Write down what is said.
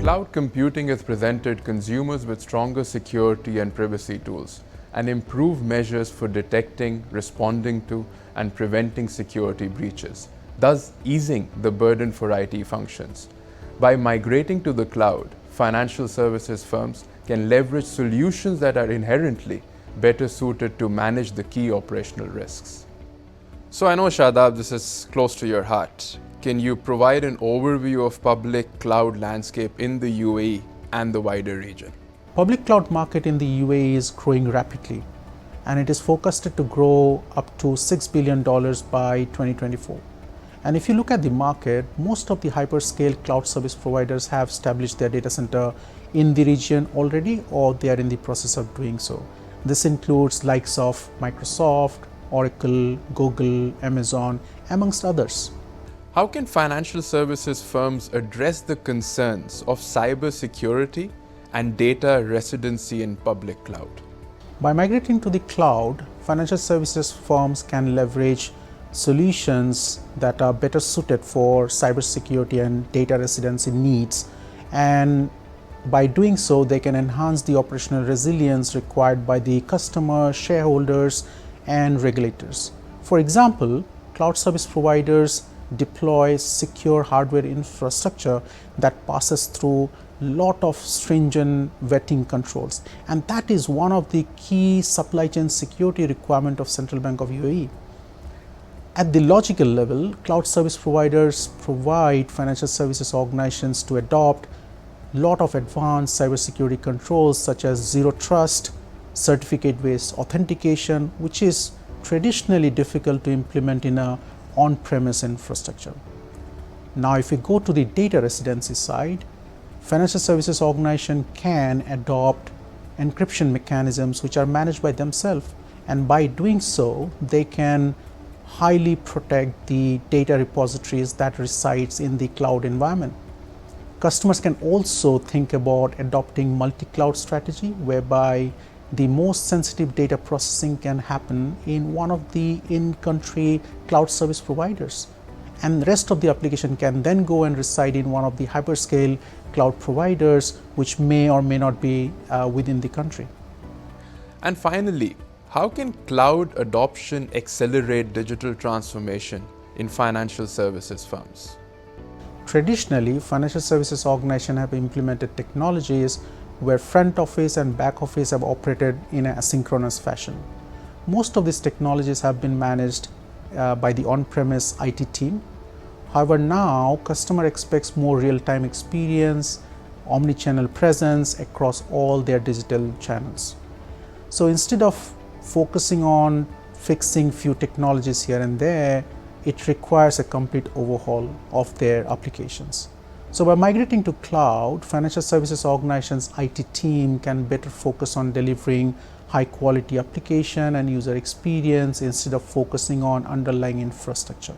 Cloud computing has presented consumers with stronger security and privacy tools and improved measures for detecting, responding to, and preventing security breaches, thus easing the burden for IT functions. By migrating to the cloud, financial services firms can leverage solutions that are inherently better suited to manage the key operational risks. So I know, Shadab, this is close to your heart. Can you provide an overview of public cloud landscape in the UAE and the wider region? Public cloud market in the UAE is growing rapidly, and it is forecasted to grow up to $6 billion by 2024. And if you look at the market, most of the hyperscale cloud service providers have established their data center in the region already, or they are in the process of doing so. This includes likes of Microsoft, Oracle, Google, Amazon, amongst others. How can financial services firms address the concerns of cybersecurity and data residency in public cloud? By migrating to the cloud, financial services firms can leverage solutions that are better suited for cybersecurity and data residency needs, and by doing so, they can enhance the operational resilience required by the customer, shareholders, and regulators. For example, cloud service providers deploy secure hardware infrastructure that passes through a lot of stringent vetting controls, and that is one of the key supply chain security requirement of Central Bank of UAE. At the logical level, cloud service providers provide financial services organizations to adopt a lot of advanced cybersecurity controls such as zero trust, certificate-based authentication, which is traditionally difficult to implement in a on-premise infrastructure. Now, if we go to the data residency side, financial services organization can adopt encryption mechanisms which are managed by themselves, and by doing so, they can highly protect the data repositories that resides in the cloud environment. Customers can also think about adopting multi-cloud strategy, whereby the most sensitive data processing can happen in one of the in-country cloud service providers, and the rest of the application can then go and reside in one of the hyperscale cloud providers, which may or may not be within the country. And finally, how can cloud adoption accelerate digital transformation in financial services firms? Traditionally, financial services organizations have implemented technologies where front office and back office have operated in an asynchronous fashion. Most of these technologies have been managed by the on-premise IT team. However, now customer expects more real-time experience, omni-channel presence across all their digital channels. So instead of focusing on fixing few technologies here and there, it requires a complete overhaul of their applications. So by migrating to cloud, financial services organizations' IT team can better focus on delivering high quality application and user experience instead of focusing on underlying infrastructure.